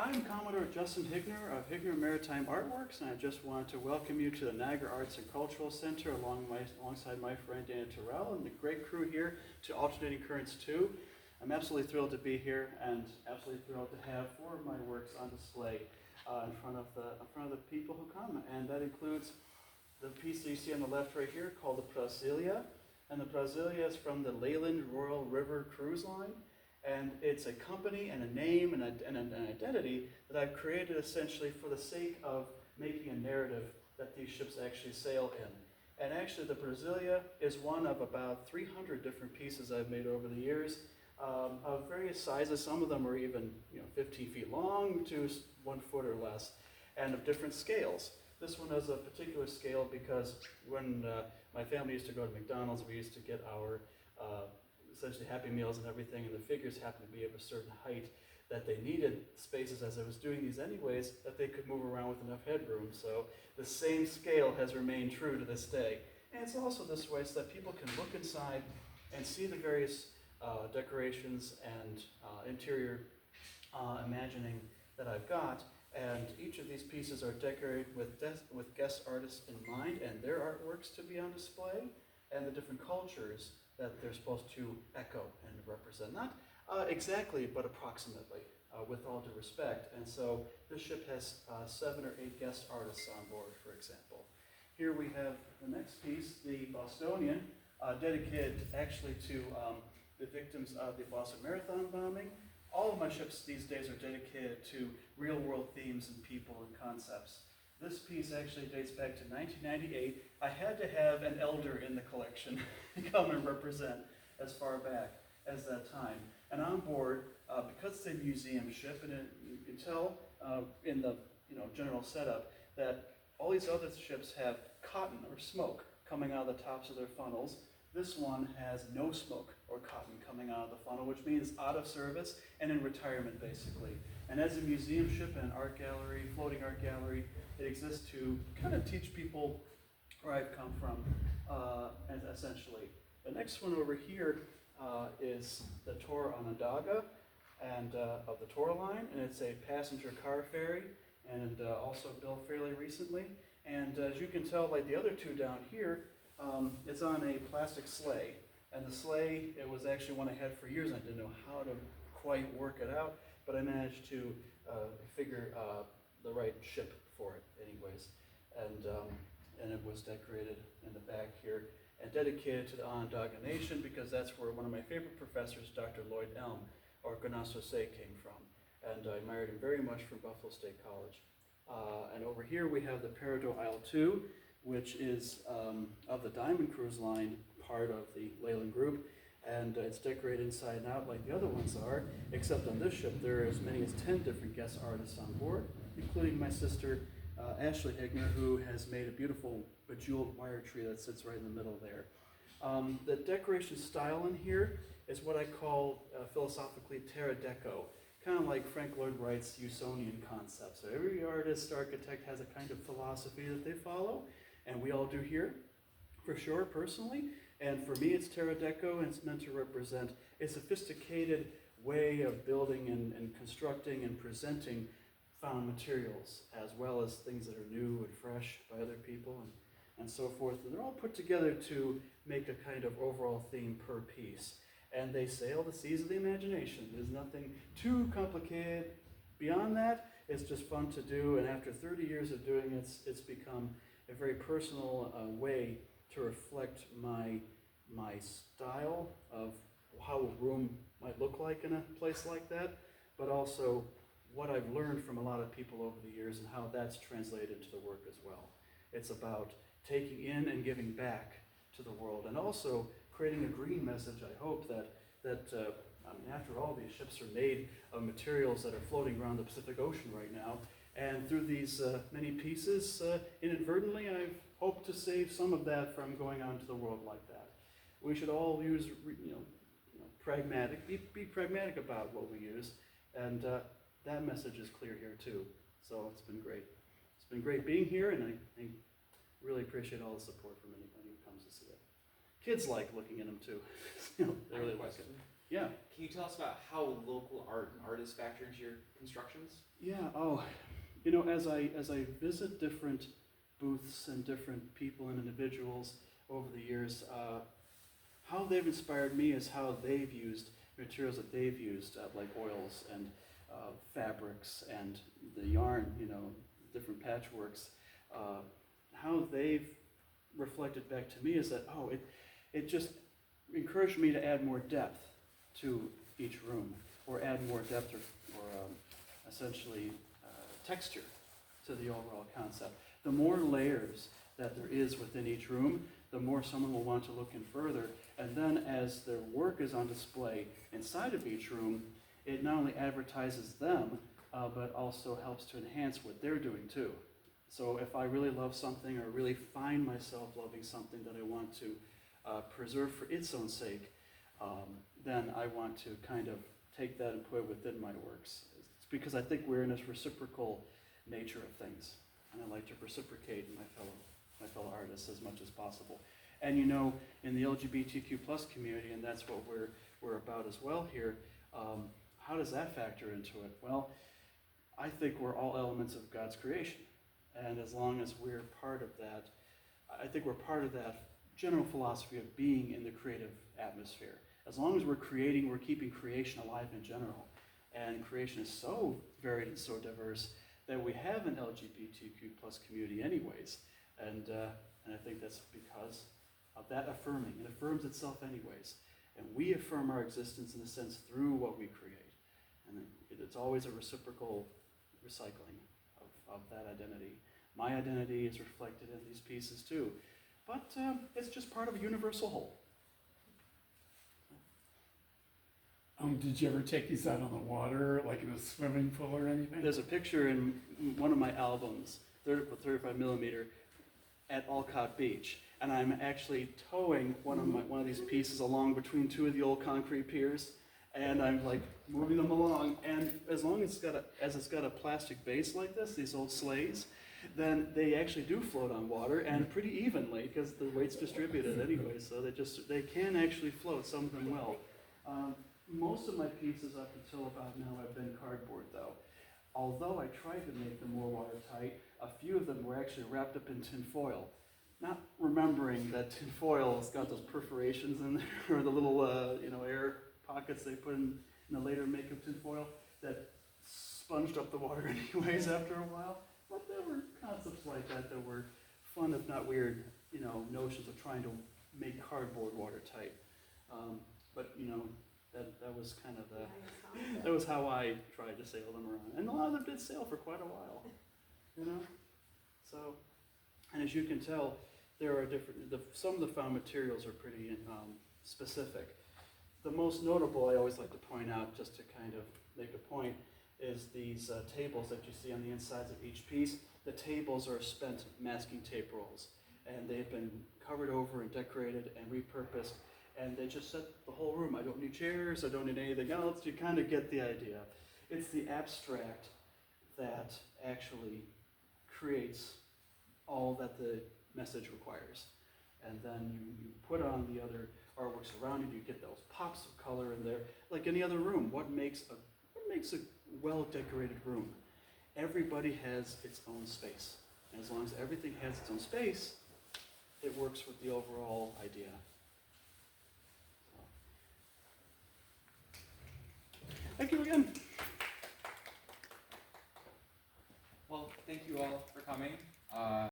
I'm Commodore Justin Higner of Higner Maritime Artworks, and I just wanted to welcome you to the Niagara Arts and Cultural Center alongside my friend Dana Tyrrell and the great crew here to Alternating Currents 2. I'm absolutely thrilled to be here and absolutely thrilled to have 4 of my works on display in front of the people who come, and that includes the piece that you see on the left right here called the Brasilia, and the Brasilia is from the Leyland Royal River Cruise Line. And it's a company and a name and an identity that I've created essentially for the sake of making a narrative that these ships actually sail in. And actually the Brasilia is one of about 300 different pieces I've made over the years of various sizes. Some of them are even 15 feet long to 1 foot or less, and of different scales. This one has a particular scale because when my family used to go to McDonald's, we used to get our essentially Happy Meals and everything, and the figures happened to be of a certain height that they needed spaces, as I was doing these anyways, that they could move around with enough headroom. So the same scale has remained true to this day. And it's also this way so that people can look inside and see the various decorations and interior imagining that I've got. And each of these pieces are decorated with guest artists in mind and their artworks to be on display, and the different cultures that they're supposed to echo and represent. Not exactly, but approximately, with all due respect. And so this ship has 7 or 8 guest artists on board, for example. Here we have the next piece, the Bostonian, dedicated actually to the victims of the Boston Marathon bombing. All of my ships these days are dedicated to real-world themes and people and concepts. This piece actually dates back to 1998. I had to have an elder in the collection come and represent as far back as that time. And on board, because it's a museum ship, and you can tell in the general setup that all these other ships have cotton or smoke coming out of the tops of their funnels. This one has no smoke or cotton coming out of the funnel, which means out of service and in retirement, basically. And as a museum ship and art gallery, floating art gallery, it exists to kind of teach people where I've come from, and essentially. The next one over here is the Tor Onondaga and of the Tor line, and it's a passenger car ferry, and also built fairly recently. And as you can tell, like the other 2 down here, it's on a plastic sleigh. And the sleigh, it was actually one I had for years. I didn't know how to quite work it out, but I managed to figure the right ship for it anyways. And it was decorated in the back here and dedicated to the Onondaga Nation, because that's where one of my favorite professors, Dr. Lloyd Elm, or Ganasose, came from. And I admired him very much from Buffalo State College. And over here we have the Peridot Isle 2, which is of the Diamond Cruise Line, part of the Leyland Group. And it's decorated inside and out like the other ones are, except on this ship there are as many as 10 different guest artists on board, including my sister Ashley Higner, who has made a beautiful bejeweled wire tree that sits right in the middle there. The decoration style in here is what I call philosophically terra deco, kind of like Frank Lloyd Wright's Usonian concept. So every artist, architect has a kind of philosophy that they follow, and we all do here, for sure, personally. And for me, it's terra deco, and it's meant to represent a sophisticated way of building and constructing and presenting found materials, as well as things that are new and fresh by other people and so forth. And they're all put together to make a kind of overall theme per piece. And they sail the seas of the imagination. There's nothing too complicated beyond that. It's just fun to do, and after 30 years of doing it, it's become a very personal way to reflect my style of how a room might look like in a place like that, but also what I've learned from a lot of people over the years and how that's translated into the work as well. It's about taking in and giving back to the world, and also creating a green message. I hope that after all, these ships are made of materials that are floating around the Pacific Ocean right now, and through these many pieces, inadvertently, I've hoped to save some of that from going out into the world like that. We should all use, be pragmatic about what we use, and that message is clear here too. So it's been great. It's been great being here, and I really appreciate all the support from anybody who comes to see it. Kids like looking at them too. They really like it. Yeah. Can you tell us about how local art and artists factor into your constructions? Yeah. Oh, as I visit different booths and different people and individuals over the years, how they've inspired me is how they've used materials that they've used, like oils and fabrics and the yarn, different patchworks. How they've reflected back to me is that, it just encouraged me to add more depth to each room, or add more depth or essentially texture to the overall concept. The more layers that there is within each room, the more someone will want to look in further. And then as their work is on display inside of each room, it not only advertises them, but also helps to enhance what they're doing too. So if I really love something, or really find myself loving something that I want to preserve for its own sake, then I want to kind of take that and put it within my works. It's because I think we're in this reciprocal nature of things, and I like to reciprocate my fellow artists as much as possible. And in the LGBTQ plus community, and that's what we're about as well here, how does that factor into it? Well, I think we're all elements of God's creation. And as long as we're part of that, I think we're part of that general philosophy of being in the creative atmosphere. As long as we're creating, we're keeping creation alive in general. And creation is so varied and so diverse that we have an LGBTQ plus community anyways. And I think that's because of that affirming. It affirms itself anyways. And we affirm our existence in a sense through what we create. And it's always a reciprocal recycling of that identity. My identity is reflected in these pieces too. But it's just part of a universal whole. Did you ever take these out on the water, like in a swimming pool or anything? There's a picture in one of my albums, 35 millimeter, at Alcott Beach, and I'm actually towing one of these pieces along between two of the old concrete piers, and I'm like moving them along. And as long as it's got a plastic base like this, these old sleighs, then they actually do float on water, and pretty evenly because the weight's distributed anyway. So they can actually float. Some of them will. Most of my pieces up until about now have been cardboard though. Although I tried to make them more watertight, a few of them were actually wrapped up in tin foil. Not remembering that tin foil has got those perforations in there, or the little air pockets they put in the later make of tin foil that sponged up the water anyways after a while. But there were concepts like that that were fun, if not weird, notions of trying to make cardboard watertight. But that was kind of that was how I tried to sail them around. And a lot of them did sail for quite a while, So, and as you can tell, there are some of the found materials are pretty specific. The most notable I always like to point out, just to kind of make a point, is these tables that you see on the insides of each piece. The tables are spent masking tape rolls, and they've been covered over and decorated and repurposed, and they just set the whole room. I don't need chairs, I don't need anything else. You kind of get the idea. It's the abstract that actually creates all that the message requires. And then you put on the other artworks around it, you get those pops of color in there. Like any other room, what makes a well-decorated room? Everybody has its own space. And as long as everything has its own space, it works with the overall idea. Thank you again. Well, thank you all for coming.